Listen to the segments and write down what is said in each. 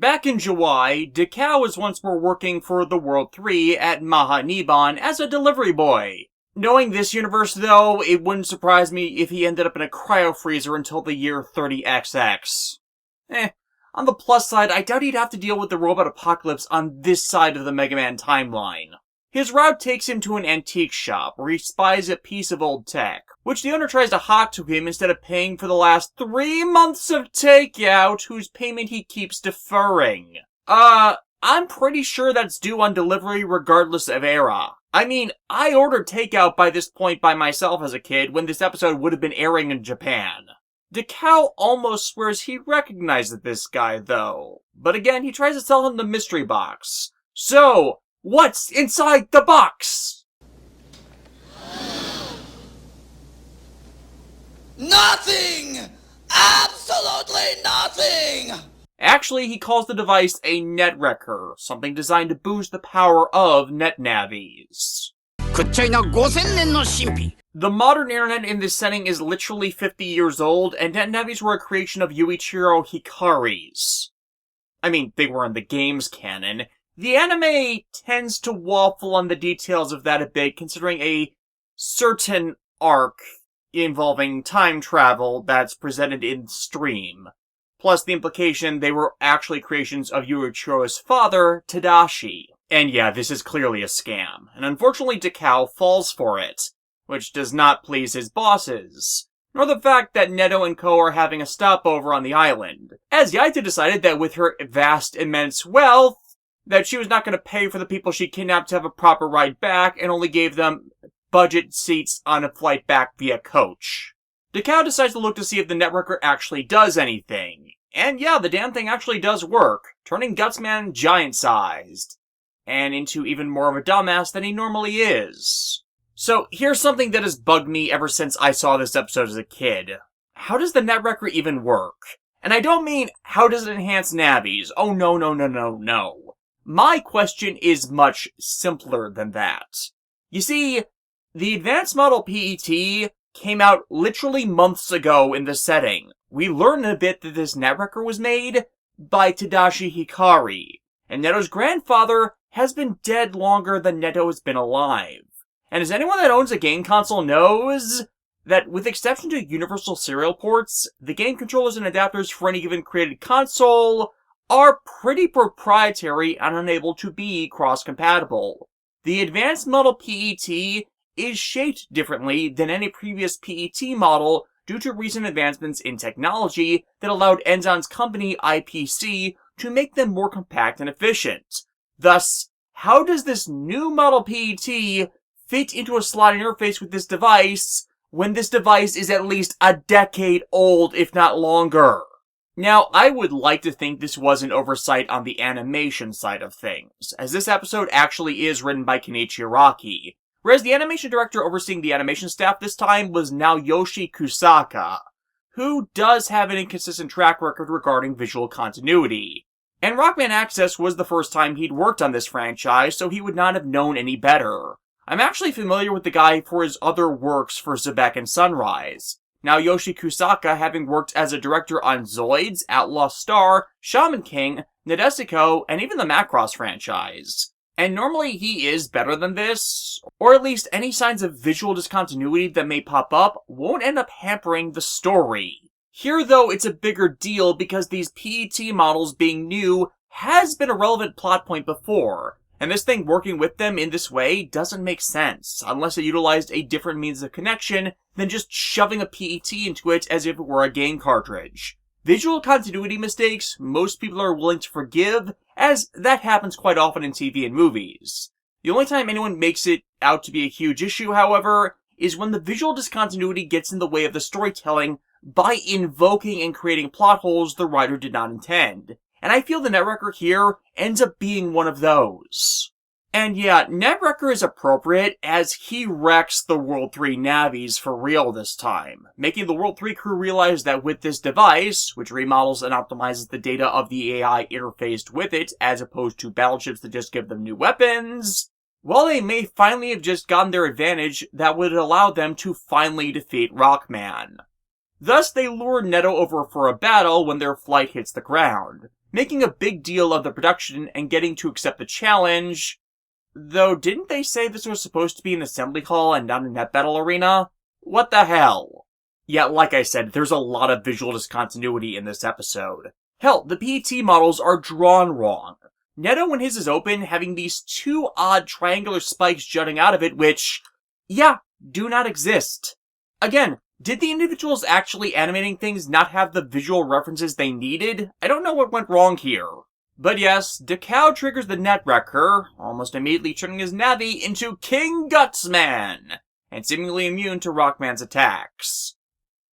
Back in July, Dekao is once more working for the World 3 at Maha Niban as a delivery boy. Knowing this universe, though, it wouldn't surprise me if he ended up in a cryo-freezer until the year 30XX. On the plus side, I doubt he'd have to deal with the robot apocalypse on this side of the Mega Man timeline. His route takes him to an antique shop, where he spies a piece of old tech, which the owner tries to hawk to him instead of paying for the last 3 months of takeout, whose payment he keeps deferring. I'm pretty sure that's due on delivery regardless of era. I mean, I ordered takeout by this point by myself as a kid when this episode would have been airing in Japan. Dekao almost swears he recognizes this guy, though. But again, he tries to sell him the mystery box. So, what's inside the box? Nothing! Absolutely nothing! Actually, he calls the device a net wrecker, something designed to boost the power of net navies. The modern internet in this setting is literally 50 years old, and net navies were a creation of Yuichiro Hikari's. I mean, they were in the game's canon. The anime tends to waffle on the details of that a bit, considering a certain arc involving time travel that's presented in stream. Plus the implication they were actually creations of Yuichiro's father, Tadashi. And yeah, this is clearly a scam. And unfortunately Dekao falls for it, which does not please his bosses. Nor the fact that Neto and Co. are having a stopover on the island. As Yaita decided that with her vast, immense wealth, that she was not going to pay for the people she kidnapped to have a proper ride back, and only gave them budget seats on a flight back via coach. Dekao decides to look to see if the networker actually does anything. And yeah, the damn thing actually does work, turning Gutsman giant-sized, and into even more of a dumbass than he normally is. So, here's something that has bugged me ever since I saw this episode as a kid. How does the netwrecker even work? And I don't mean, how does it enhance navies? Oh no. My question is much simpler than that. You see, the advanced model PET came out literally months ago in the setting. We learn a bit that this netwrecker was made by Tadashi Hikari, and Neto's grandfather has been dead longer than Neto has been alive. And as anyone that owns a game console knows, that with exception to universal serial ports, the game controllers and adapters for any given created console are pretty proprietary and unable to be cross-compatible. The advanced model PET is shaped differently than any previous PET model due to recent advancements in technology that allowed Enzon's company IPC to make them more compact and efficient. Thus, how does this new model PET fit into a slot interface with this device when this device is at least a decade old, if not longer? Now, I would like to think this was an oversight on the animation side of things, as this episode actually is written by Kenichi Araki, whereas the animation director overseeing the animation staff this time was Naoyoshi Kusaka, who does have an inconsistent track record regarding visual continuity. And Rockman Axess was the first time he'd worked on this franchise, so he would not have known any better. I'm actually familiar with the guy for his other works for Zebek and Sunrise. Naoyoshi Kusaka having worked as a director on Zoids, Outlaw Star, Shaman King, Nadesico, and even the Macross franchise. And normally he is better than this, or at least any signs of visual discontinuity that may pop up won't end up hampering the story. Here though, it's a bigger deal because these PET models being new has been a relevant plot point before, and this thing working with them in this way doesn't make sense, unless it utilized a different means of connection than just shoving a PET into it as if it were a game cartridge. Visual continuity mistakes, most people are willing to forgive, as that happens quite often in TV and movies. The only time anyone makes it out to be a huge issue, however, is when the visual discontinuity gets in the way of the storytelling by invoking and creating plot holes the writer did not intend. And I feel the netwrecker here ends up being one of those. And yeah, netwrecker is appropriate as he wrecks the World 3 navies for real this time, making the World 3 crew realize that with this device, which remodels and optimizes the data of the AI interfaced with it as opposed to battleships that just give them new weapons, while they may finally have just gotten their advantage that would allow them to finally defeat Rockman. Thus, they lure Neto over for a battle when their flight hits the ground. making a big deal of the production and getting to accept the challenge. Though, didn't they say this was supposed to be an assembly hall and not a net battle arena? What the hell? Yeah, like I said, there's a lot of visual discontinuity in this episode. Hell, the PET models are drawn wrong. Neto, when his is open, having these two odd triangular spikes jutting out of it, which, yeah, do not exist. Again, did the individuals actually animating things not have the visual references they needed? I don't know what went wrong here. But yes, Dekao triggers the Netwrecker, almost immediately turning his Navi into King Gutsman, and seemingly immune to Rockman's attacks.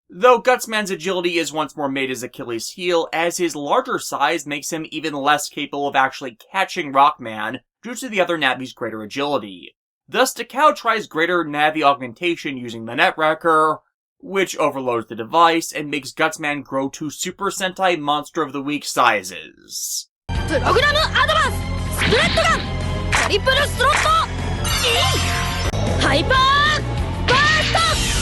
Though Gutsman's agility is once more made his Achilles heel, as his larger size makes him even less capable of actually catching Rockman due to the other Navi's greater agility. Thus, Dekao tries greater Navi augmentation using the Netwrecker, which overloads the device and makes Gutsman grow to Super Sentai Monster of the Week sizes. Program Advance! Split Gun! Triple Slot! Hyper Burst!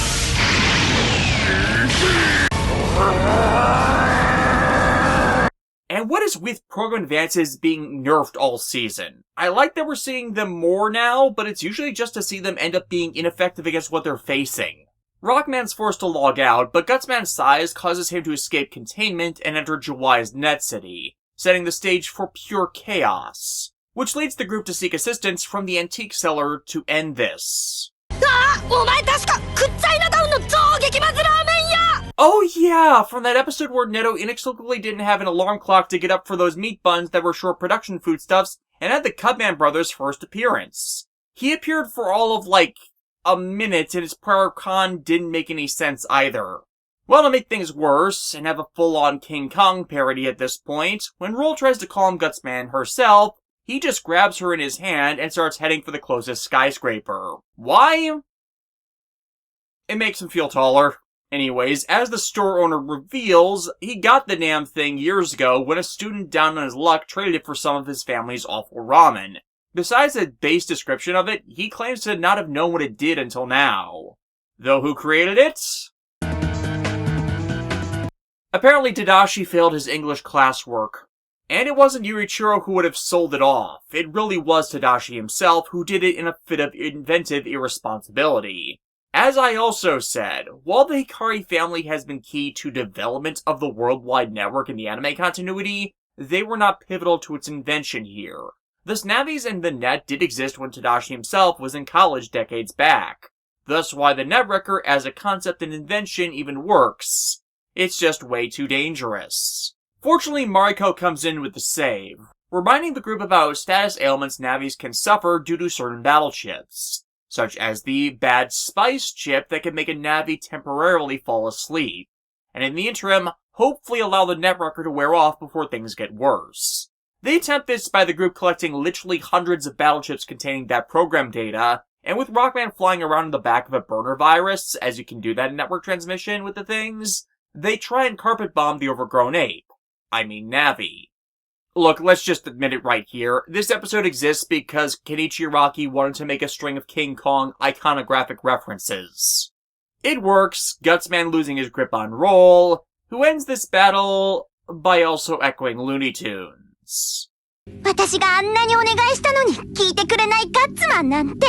And what is with program advances being nerfed all season? I like that we're seeing them more now, but it's usually just to see them end up being ineffective against what they're facing. Rockman's forced to log out, but Gutsman's size causes him to escape containment and enter Jawai's Net City, setting the stage for pure chaos, which leads the group to seek assistance from the antique seller to end this. Oh yeah, from that episode where Neto inexplicably didn't have an alarm clock to get up for those meat buns that were short production foodstuffs, and had the Cubman brothers' first appearance. He appeared for all of, a minute, and his prior con didn't make any sense either. Well, to make things worse, and have a full-on King Kong parody at this point, when Roll tries to calm Gutsman herself, he just grabs her in his hand and starts heading for the closest skyscraper. Why? It makes him feel taller. Anyways, as the store owner reveals, he got the damn thing years ago when a student down on his luck traded it for some of his family's awful ramen. Besides a base description of it, he claims to not have known what it did until now. Though who created it? Apparently Tadashi failed his English classwork. And it wasn't Yurichiro who would have sold it off. It really was Tadashi himself who did it in a fit of inventive irresponsibility. As I also said, while the Hikari family has been key to development of the worldwide network in the anime continuity, they were not pivotal to its invention here. Thus, Navis and the net did exist when Tadashi himself was in college decades back. Thus why the Netwrecker as a concept and invention even works. It's just way too dangerous. Fortunately, Mariko comes in with the save, reminding the group about status ailments Navis can suffer due to certain battle chips, such as the bad spice chip that can make a Navi temporarily fall asleep, and in the interim, hopefully allow the Netwrecker to wear off before things get worse. They attempt this by the group collecting literally hundreds of battle chips containing that program data, and with Rockman flying around in the back of a burner virus, as you can do that in network transmission with the things, they try and carpet bomb the overgrown ape. I mean Navi. Look, let's just admit it right here. This episode exists because Kenichi Araki wanted to make a string of King Kong iconographic references. It works, Gutsman losing his grip on Roll, who ends this battle by also echoing Looney Tunes. 私があんなにお願いしたのに聞いてくれないガッツマンなんて。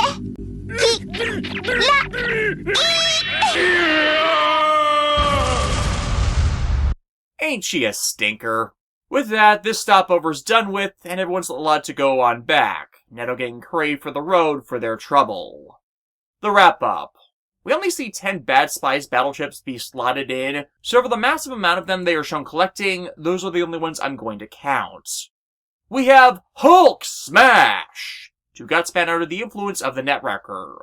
Ain't she a stinker? With that, this stopover's done with, and everyone's allowed to go on back, Neto getting craved for the road for their trouble. The wrap-up. We only see 10 Bad Spice battle chips be slotted in, so for the massive amount of them they are shown collecting, those are the only ones I'm going to count. We have Hulk Smash! To Gutsman under the influence of the Netwrecker.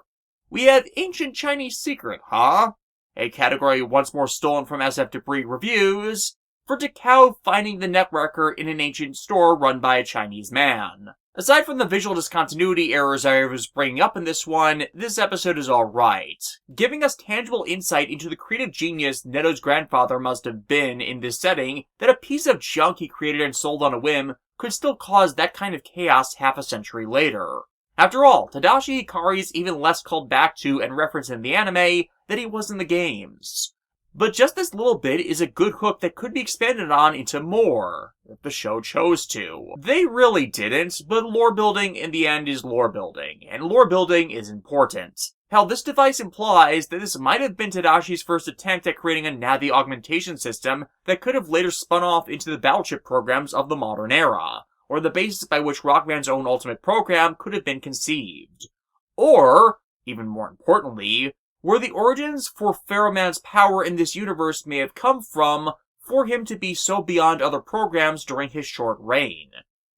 We have Ancient Chinese Secret, huh? A category once more stolen from SF Debris reviews, for Dekao finding the Netwrecker in an ancient store run by a Chinese man. Aside from the visual discontinuity errors I was bringing up in this one, this episode is alright, giving us tangible insight into the creative genius Neto's grandfather must have been in this setting, that a piece of junk he created and sold on a whim could still cause that kind of chaos half a century later. After all, Tadashi Hikari is even less called back to and referenced in the anime than he was in the games. But just this little bit is a good hook that could be expanded on into more, if the show chose to. They really didn't, but lore building in the end is lore building, and lore building is important. Hell, this device implies that this might have been Tadashi's first attempt at creating a Navi augmentation system that could have later spun off into the battleship programs of the modern era, or the basis by which Rockman's own ultimate program could have been conceived. Or, even more importantly, where the origins for Pharaohman's power in this universe may have come from for him to be so beyond other programs during his short reign.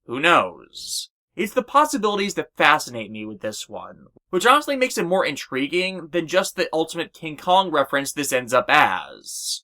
Who knows? It's the possibilities that fascinate me with this one, which honestly makes it more intriguing than just the ultimate King Kong reference this ends up as.